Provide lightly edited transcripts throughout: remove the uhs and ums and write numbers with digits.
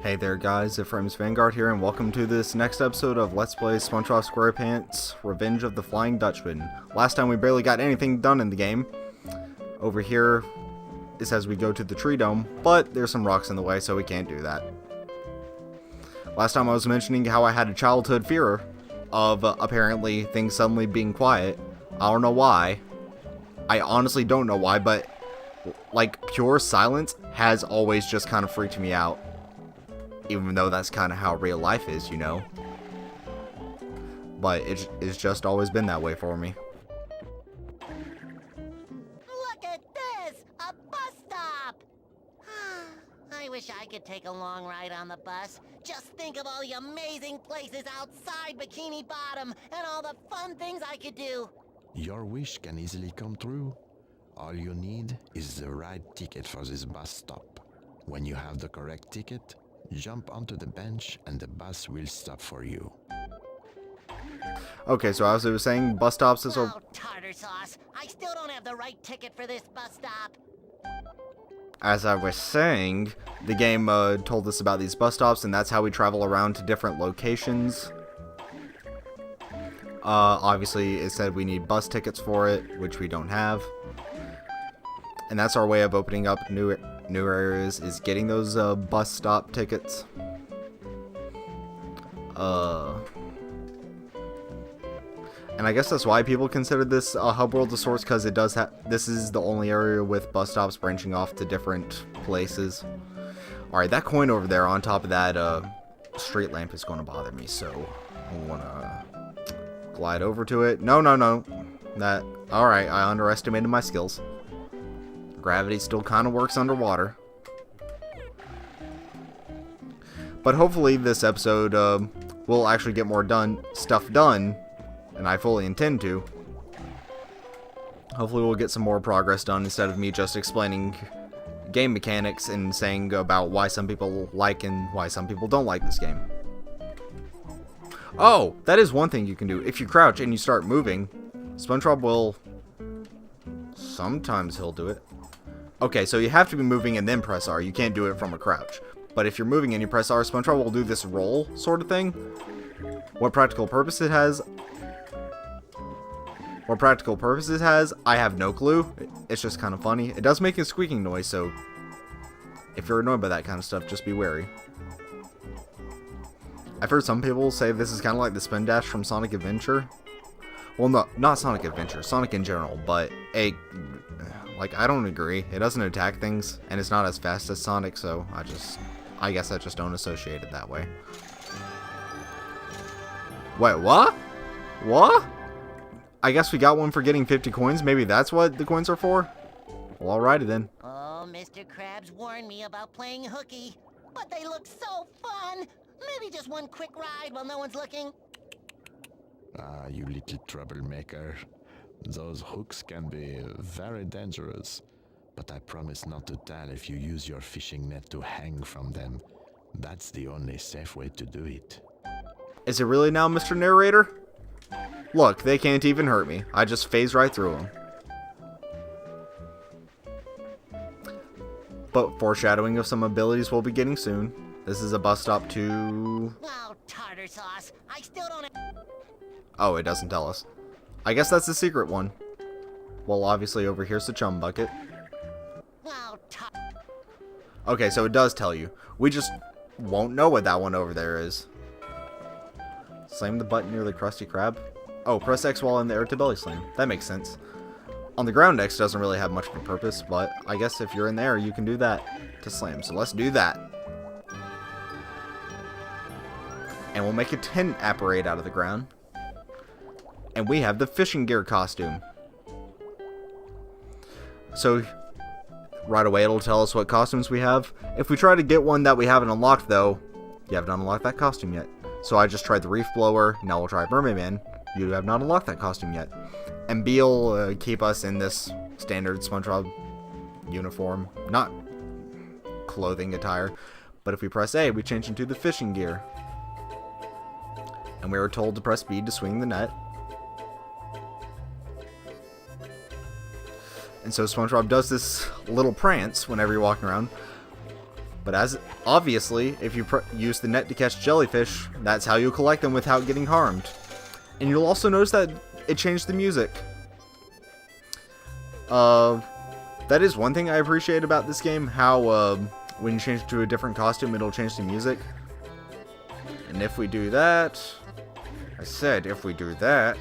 Hey there guys, Ephraim's Vanguard here, and welcome to this next episode of Let's Play SpongeBob SquarePants Revenge of the Flying Dutchman. Last time we barely got anything done in the game. Over here, it says we go to the tree dome, but there's some rocks in the way, so we can't do that. Last time I was mentioning how I had a childhood fear of apparently things suddenly being quiet. I don't know why. I honestly don't know why, but like pure silence has always just kind of freaked me out. Even though that's kind of how real life is, you know. But it's just always been that way for me. Look at this! A bus stop! I wish I could take a long ride on the bus. Just think of all the amazing places outside Bikini Bottom and all the fun things I could do. Your wish can easily come true. All you need is the right ticket for this bus stop. When you have the correct ticket, jump onto the bench and the bus will stop for you. Okay, so as I was saying, bus stops is Oh, tartar sauce. I still don't have the right ticket for this bus stop. As I was saying, the game told us about these bus stops, and that's how we travel around to different locations. Obviously, it said we need bus tickets for it, which we don't have. And that's our way of opening up new areas, is getting those bus stop tickets. And I guess that's why people consider this a hub world of sorts, because it does have. This is the only area with bus stops branching off to different places. All right, that coin over there on top of that street lamp is going to bother me, so I want to glide over to it. No. That. All right, I underestimated my skills. Gravity still kind of works underwater. But hopefully this episode will actually get more stuff done, and I fully intend to. Hopefully we'll get some more progress done instead of me just explaining game mechanics and saying about why some people like and why some people don't like this game. Oh, that is one thing you can do. If you crouch and you start moving, SpongeBob will... Sometimes he'll do it. Okay, so you have to be moving and then press R. You can't do it from a crouch. But if you're moving and you press R, SpongeBob will do this roll sort of thing. What practical purpose it has, I have no clue. It's just kind of funny. It does make a squeaking noise, so if you're annoyed by that kind of stuff, just be wary. I've heard some people say this is kind of like the spin dash from Sonic Adventure. Well, no, not Sonic Adventure, Sonic in general, but like, I don't agree. It doesn't attack things, and it's not as fast as Sonic, so I guess I just don't associate it that way. Wait, what? What? I guess we got one for getting 50 coins. Maybe that's what the coins are for? Well, alrighty then. Oh, Mr. Krabs warned me about playing hooky, but they look so fun. Maybe just one quick ride while no one's looking. Ah, you little troublemaker. Those hooks can be very dangerous, but I promise not to tell if you use your fishing net to hang from them. That's the only safe way to do it. Is it really now, Mr. Narrator? Look, they can't even hurt me. I just phase right through them. But foreshadowing of some abilities we'll be getting soon. This is a bus stop to... Oh, tartar sauce. I still don't have... Oh, it doesn't tell us. I guess that's the secret one. Well, obviously over here's the chum bucket. Oh, Okay, so it does tell you. We just won't know what that one over there is. Slam the button near the Krusty Krab. Oh, press X while in the air to belly slam. That makes sense. On the ground, X doesn't really have much of a purpose, but I guess if you're in there, you can do that to slam. So let's do that. And we'll make a tent apparate out of the ground. And we have the fishing gear costume. So, right away it'll tell us what costumes we have. If we try to get one that we haven't unlocked, though, you haven't unlocked that costume yet. So I just tried the Reef Blower, now we'll try Mermaid Man. You have not unlocked that costume yet. And B will keep us in this standard SpongeBob uniform. Not clothing attire. But if we press A, we change into the fishing gear. And we were told to press B to swing the net. And so SpongeBob does this little prance whenever you're walking around. But as obviously, if you use the net to catch jellyfish, that's how you collect them without getting harmed. And you'll also notice that it changed the music. That is one thing I appreciate about this game, how when you change it to a different costume, it'll change the music. And if we do that... I said if we do that...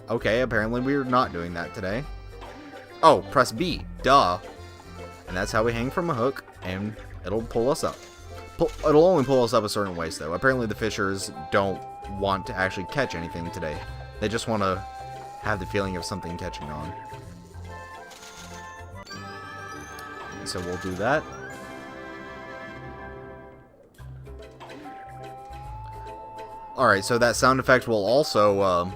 Okay, apparently we're not doing that today. Oh, press B. Duh. And that's how we hang from a hook, and it'll pull us up. It'll only pull us up a certain ways, though. Apparently the fishers don't want to actually catch anything today. They just want to have the feeling of something catching on. So we'll do that. Alright, so that sound effect will also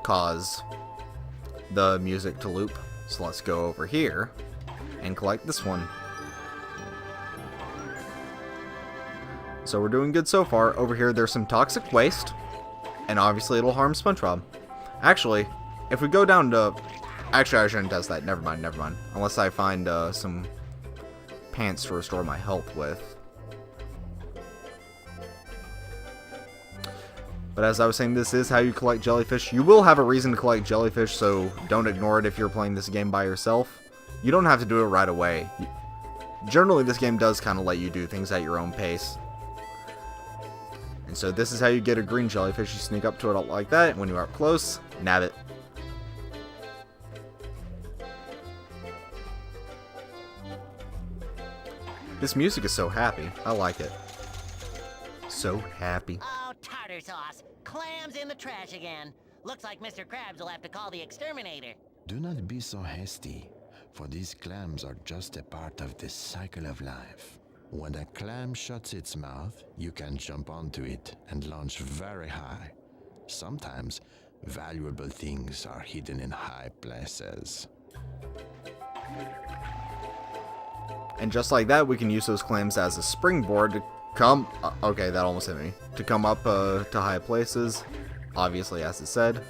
cause the music to loop. So let's go over here and collect this one. So we're doing good so far. Over here there's some toxic waste, and obviously it'll harm SpongeBob. Actually, if we go down to... Actually, I shouldn't test that. Never mind. Unless I find some pants to restore my health with. But as I was saying, this is how you collect jellyfish. You will have a reason to collect jellyfish, so don't ignore it if you're playing this game by yourself. You don't have to do it right away. Generally, this game does kind of let you do things at your own pace. And so this is how you get a green jellyfish. You sneak up to it like that, and when you're up close, nab it. This music is so happy. I like it. So happy. Oh, tartar sauce. Clams in the trash again. Looks like Mr. Krabs will have to call the exterminator. Do not be so hasty, for these clams are just a part of this cycle of life. When a clam shuts its mouth, you can jump onto it and launch very high. Sometimes, valuable things are hidden in high places. And just like that, we can use those clams as a springboard to come... okay, that almost hit me. To come up to high places. Obviously, as it said.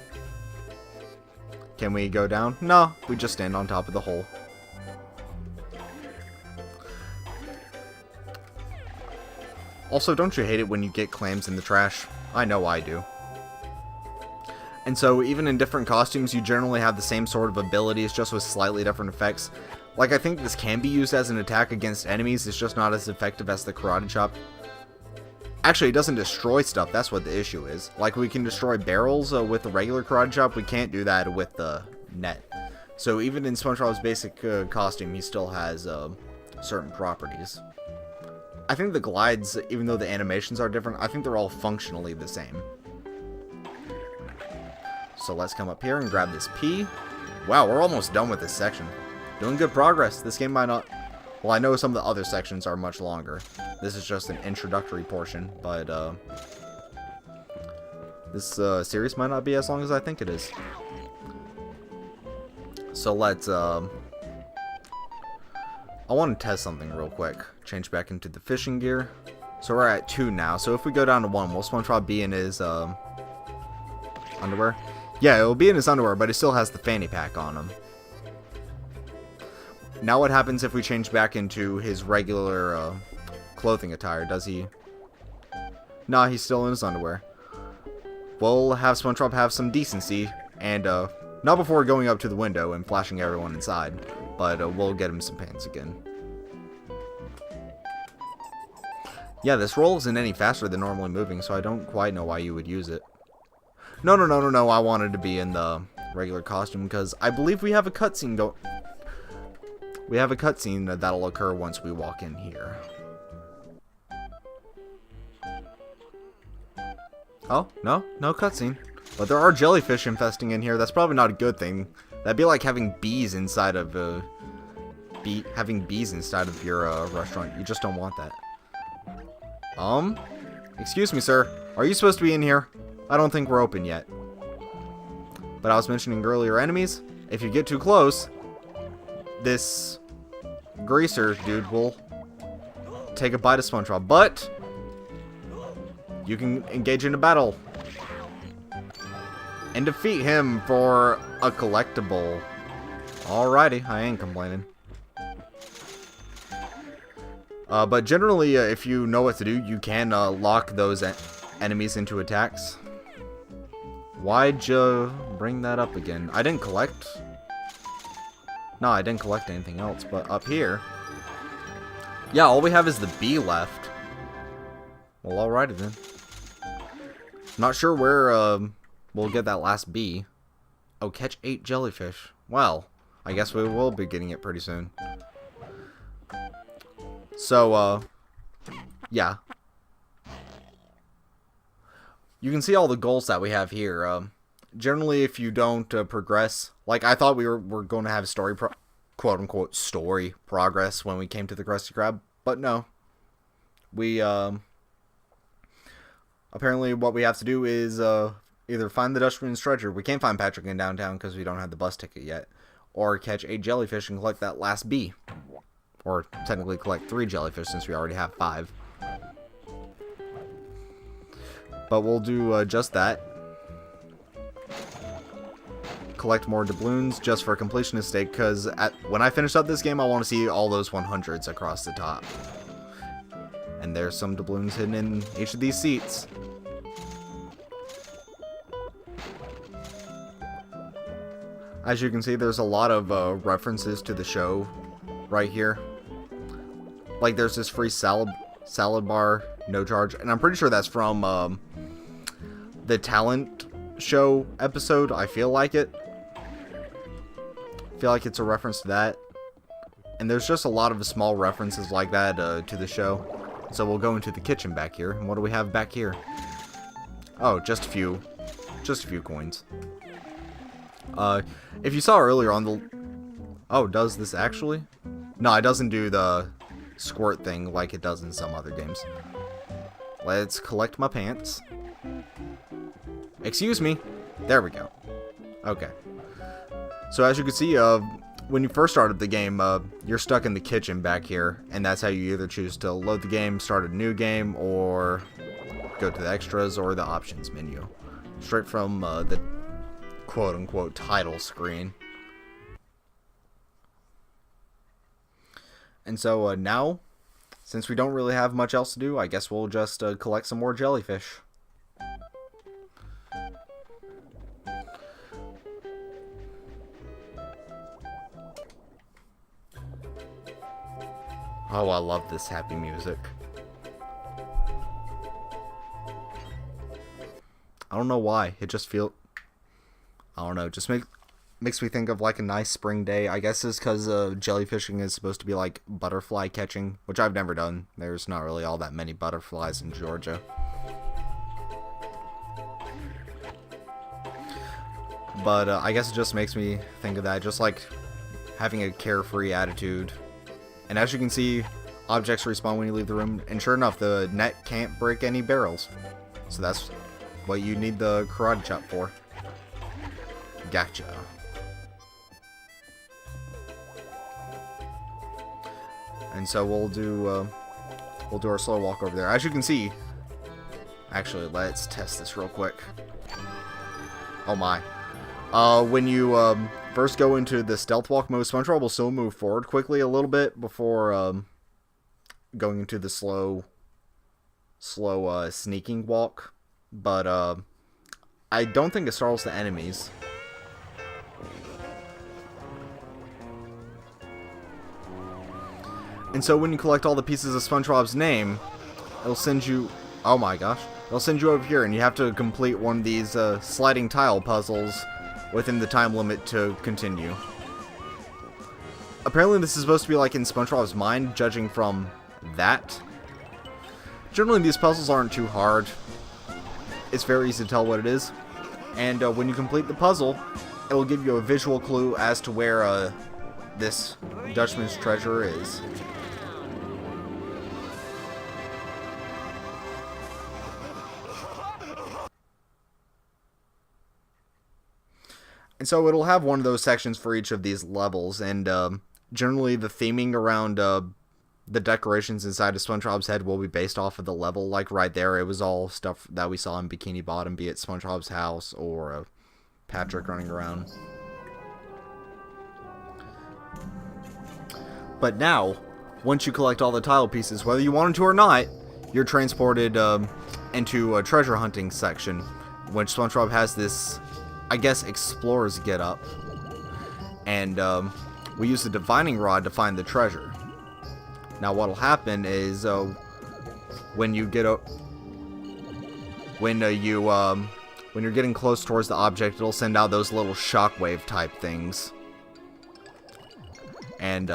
Can we go down? No, we just stand on top of the hole. Also, don't you hate it when you get clams in the trash? I know I do. And so, even in different costumes, you generally have the same sort of abilities, just with slightly different effects. Like, I think this can be used as an attack against enemies, it's just not as effective as the karate chop. Actually, it doesn't destroy stuff, that's what the issue is. Like, we can destroy barrels with the regular karate chop, we can't do that with the net. So even in SpongeBob's basic costume, he still has certain properties. I think the glides, even though the animations are different, I think they're all functionally the same. So let's come up here and grab this P. Wow, we're almost done with this section. Doing good progress. This game might not... Well, I know some of the other sections are much longer. This is just an introductory portion, but this series might not be as long as I think it is. So let's... I want to test something real quick. Change back into the fishing gear. So we're at 2 now. So if we go down to 1, will SpongeBob be in his underwear? Yeah, it will be in his underwear, but he still has the fanny pack on him. Now what happens if we change back into his regular clothing attire? Does he... Nah, he's still in his underwear. We'll have SpongeBob have some decency, and not before going up to the window and flashing everyone inside, but we'll get him some pants again. Yeah, this roll isn't any faster than normally moving, so I don't quite know why you would use it. No, I wanted to be in the regular costume, because I believe we have a cutscene We have a cutscene that'll occur once we walk in here. Oh, no cutscene. But there are jellyfish infesting in here. That's probably not a good thing. That'd be like having bees inside of having bees inside of your restaurant. You just don't want that. Excuse me, sir. Are you supposed to be in here? I don't think we're open yet. But I was mentioning earlier enemies. If you get too close, this greaser dude will take a bite of SpongeBob. But you can engage in a battle and defeat him for a collectible. Alrighty, I ain't complaining. But generally, if you know what to do, you can lock those enemies into attacks. Why'd you bring that up again? I didn't collect... No, I didn't collect anything else, but up here... Yeah, all we have is the bee left. Well, alrighty then. Not sure where we'll get that last bee. Oh, catch 8 jellyfish. Well, I guess we will be getting it pretty soon. So, yeah. You can see all the goals that we have here. Generally, if you don't progress, like I thought we were going to have story, quote-unquote, story progress when we came to the Krusty Krab, but no. We, apparently what we have to do is, either find the Dutchman's treasure. We can't find Patrick in downtown because we don't have the bus ticket yet. Or catch 8 jellyfish and collect that last bee. Or technically collect 3 jellyfish since we already have 5. But we'll do just that. Collect more doubloons just for completionist sake, because when I finish up this game, I want to see all those 100s across the top. And there's some doubloons hidden in each of these seats. As you can see, there's a lot of references to the show right here. Like, there's this free salad bar, no charge, and I'm pretty sure that's from the talent show episode. I feel like it. I feel like it's a reference to that. And there's just a lot of small references like that to the show. So we'll go into the kitchen back here. And what do we have back here? Oh, just a few coins. If you saw earlier on the... Oh, does this actually? No, it doesn't do the squirt thing like it does in some other games. Let's collect my pants. Excuse me. There we go. Okay. So as you can see, when you first started the game, you're stuck in the kitchen back here, and that's how you either choose to load the game, start a new game, or go to the extras or the options menu. Straight from the quote-unquote title screen. And so now, since we don't really have much else to do, I guess we'll just collect some more jellyfish. Oh, I love this happy music. I don't know why. It just feels... I don't know. It just makes me think of like a nice spring day. I guess it's because jellyfishing is supposed to be like butterfly catching, which I've never done. There's not really all that many butterflies in Georgia. But I guess it just makes me think of that. Just like having a carefree attitude. And as you can see, objects respawn when you leave the room. And sure enough, the net can't break any barrels. So that's what you need the karate chop for. Gotcha. And so we'll do our slow walk over there. As you can see, actually, let's test this real quick. Oh my. When you first go into the stealth walk mode, SpongeBob will still move forward quickly a little bit before going into the slow sneaking walk. But I don't think it startles the enemies. And so when you collect all the pieces of SpongeBob's name, it'll send you... Oh my gosh. It'll send you over here, and you have to complete one of these sliding tile puzzles within the time limit to continue. Apparently this is supposed to be like in SpongeBob's mind, judging from that. Generally these puzzles aren't too hard. It's very easy to tell what it is. And when you complete the puzzle, it will give you a visual clue as to where this Dutchman's treasure is. And so it'll have one of those sections for each of these levels, and generally the theming around the decorations inside of SpongeBob's head will be based off of the level. Like right there, it was all stuff that we saw in Bikini Bottom, be it SpongeBob's house or Patrick running around. But now, once you collect all the tile pieces, whether you wanted to or not, you're transported into a treasure hunting section, which SpongeBob has this, I guess, explorer's get-up. And we use the divining rod to find the treasure. Now what'll happen is when you get when you're getting close towards the object, it'll send out those little shockwave type things. And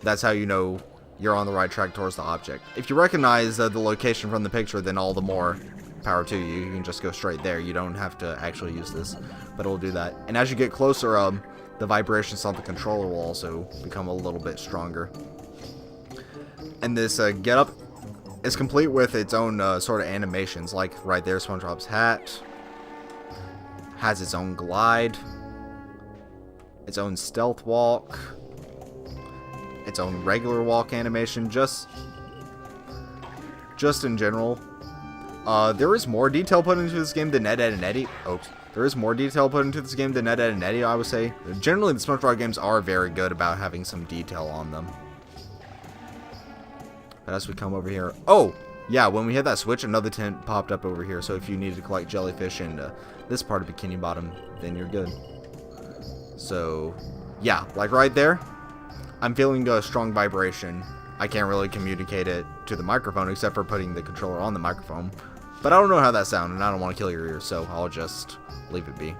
that's how you know you're on the right track towards the object. If you recognize the location from the picture, then all the more power to you. You can just go straight there. You don't have to actually use this, but it'll do that. And as you get closer, the vibrations on the controller will also become a little bit stronger. And this get-up is complete with its own sort of animations, like right there, SpongeBob's hat has its own glide, its own stealth walk, its own regular walk animation, just in general. There is more detail put into this game than Ed, Edd and Eddy. There is more detail put into this game than Ed, Edd and Eddy, I would say. Generally, the SpongeBob games are very good about having some detail on them. But as we come over here... Oh! Yeah, when we hit that switch, another tent popped up over here. So if you need to collect jellyfish in this part of Bikini Bottom, then you're good. So, yeah, like right there, I'm feeling a strong vibration. I can't really communicate it to the microphone except for putting the controller on the microphone. But I don't know how that sounds, and I don't want to kill your ears, so I'll just leave it be.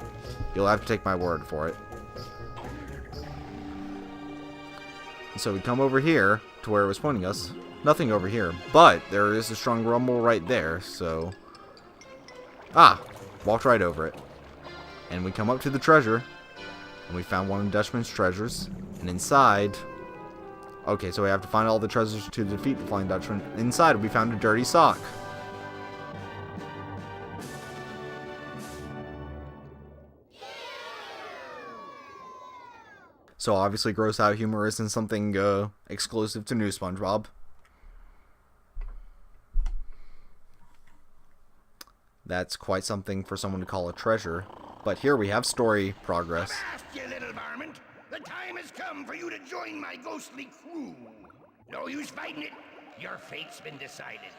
You'll have to take my word for it. So we come over here to where it was pointing us. Nothing over here, but there is a strong rumble right there, so... Ah! Walked right over it. And we come up to the treasure, and we found one of Dutchman's treasures, and inside... Okay, so we have to find all the treasures to defeat the Flying Dutchman. Inside, we found a dirty sock. So obviously gross out humor isn't something exclusive to new SpongeBob. That's quite something for someone to call a treasure. But here we have story progress. Avast, you little varmint! The time has come for you to join my ghostly crew. No use fighting it. Your fate's been decided.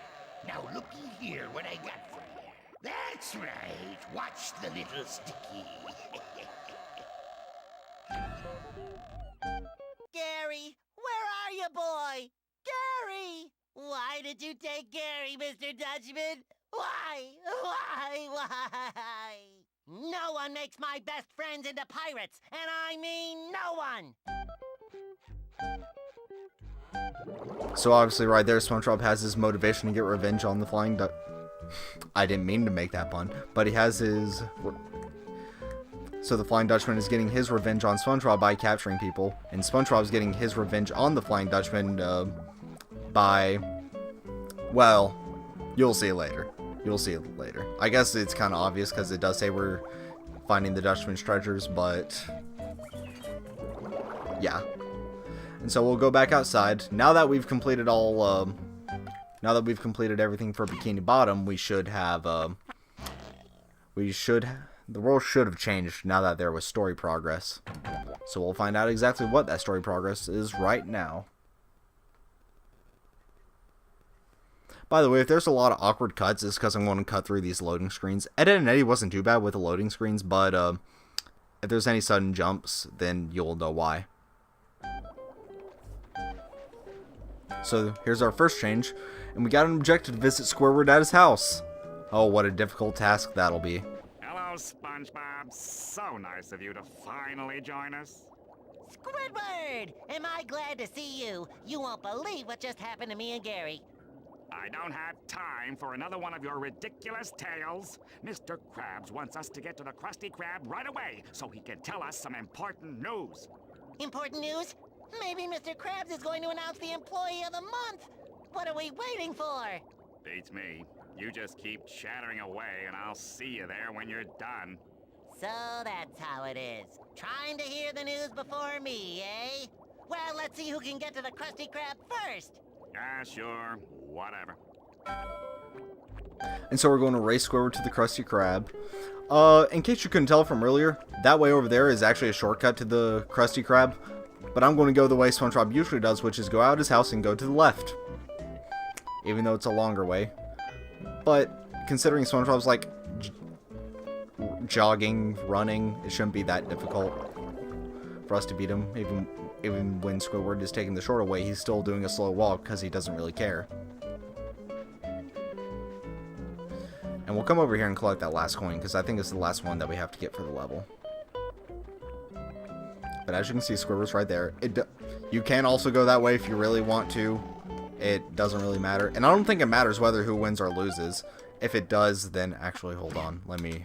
Now looky here what I got for you. That's right. Watch the little sticky. Gary, where are you, boy? Gary! Why did you take Gary, Mr. Dutchman? Why? No one makes my best friends into pirates, and I mean no one! So obviously right there, SpongeBob has his motivation to get revenge on the Flying Dutch. I didn't mean to make that pun, but he has his... So the Flying Dutchman is getting his revenge on SpongeBob by capturing people, and SpongeBob's getting his revenge on the Flying Dutchman by... Well, you'll see it later. You'll see it later. I guess it's kind of obvious because it does say we're finding the Dutchman's treasures, but... Yeah. And so we'll go back outside. Now that we've completed all... now that we've completed everything for Bikini Bottom, we should have... The world should have changed now that there was story progress. So we'll find out exactly what that story progress is right now. By the way, if there's a lot of awkward cuts, it's because I'm going to cut through these loading screens. Ed, Edd and Eddy wasn't too bad with the loading screens, but if there's any sudden jumps, then you'll know why. So here's our first change, and we got an objective to visit Squidward at his house. Oh, what a difficult task that'll be. Hello, SpongeBob. So nice of you to finally join us. Squidward! Am I glad to see you? You won't believe what just happened to me and Gary. I don't have time for another one of your ridiculous tales. Mr. Krabs wants us to get to the Krusty Krab right away so he can tell us some important news. Important news? Maybe Mr. Krabs is going to announce the Employee of the Month. What are we waiting for? Beats me. You just keep chattering away and I'll see you there when you're done. So that's how it is. Trying to hear the news before me, eh? Well, let's see who can get to the Krusty Krab first. Ah, sure. Whatever. And so we're going to race Squidward to the Krusty Krab. In case you couldn't tell from earlier, that way over there is actually a shortcut to the Krusty Krab. But I'm going to go the way SpongeBob usually does, which is go out of his house and go to the left. Even though it's a longer way. But considering SpongeBob's like jogging, running, it shouldn't be that difficult for us to beat him. Even when Squidward is taking the shorter way, he's still doing a slow walk because he doesn't really care. And we'll come over here and collect that last coin because I think it's the last one that we have to get for the level. But as you can see, Squidward's right there. You can also go that way if you really want to. It doesn't really matter. And I don't think it matters whether who wins or loses. If it does, then actually, hold on. Let me...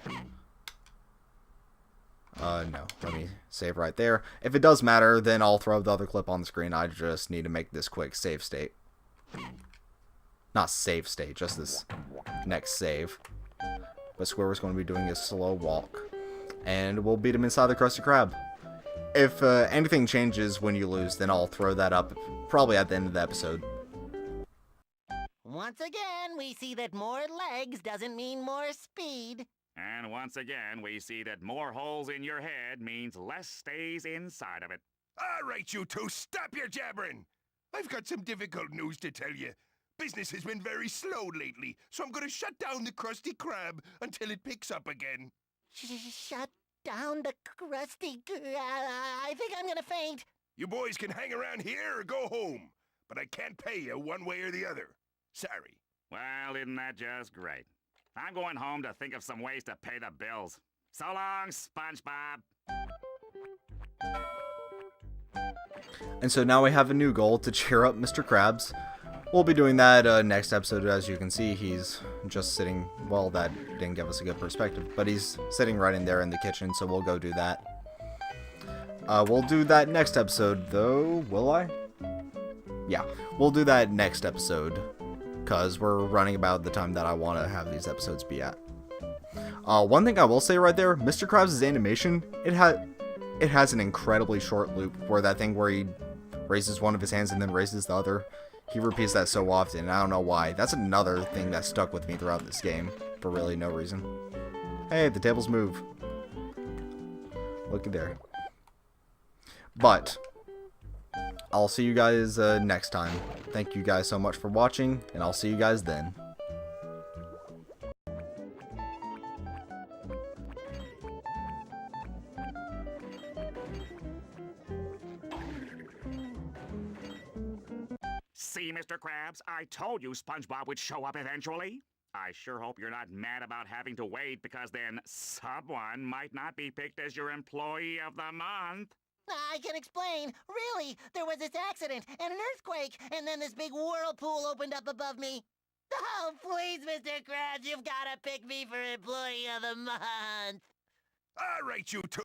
no. Let me save right there. If it does matter, then I'll throw the other clip on the screen. I just need to make this quick save state. Not save state, just this next save. But Squidward's going to be doing a slow walk. And we'll beat him inside the Krusty Krab. If anything changes when you lose, then I'll throw that up probably at the end of the episode. Once again, we see that more legs doesn't mean more speed. And once again, we see that more holes in your head means less stays inside of it. All right, you two, stop your jabbering. I've got some difficult news to tell you. Business has been very slow lately, so I'm going to shut down the Krusty Krab until it picks up again. Shut down the Krusty Krab. I think I'm gonna faint. You boys can hang around here or go home, but I can't pay you one way or the other. Sorry. Well, isn't that just great? I'm going home to think of some ways to pay the bills. So long, SpongeBob. And so now we have a new goal to cheer up Mr. Krabs. We'll be doing that next episode. As you can see, he's just sitting... Well, that didn't give us a good perspective, but he's sitting right in there in the kitchen, so we'll go do that. We'll do that next episode, though. Will I? Yeah, we'll do that next episode, because we're running about the time that I want to have these episodes be at. One thing I will say right there, Mr. Krabs' animation, it has an incredibly short loop, where that thing where he raises one of his hands and then raises the other. He repeats that so often, and I don't know why. That's another thing that stuck with me throughout this game, for really no reason. Hey, the tables move. Looky there. But I'll see you guys next time. Thank you guys so much for watching, and I'll see you guys then. See, Mr. Krabs, I told you SpongeBob would show up eventually. I sure hope you're not mad about having to wait, because then someone might not be picked as your employee of the month. I can explain. Really, there was this accident and an earthquake, and then this big whirlpool opened up above me. Oh, please, Mr. Krabs, you've got to pick me for Employee of the Month. All right, you two.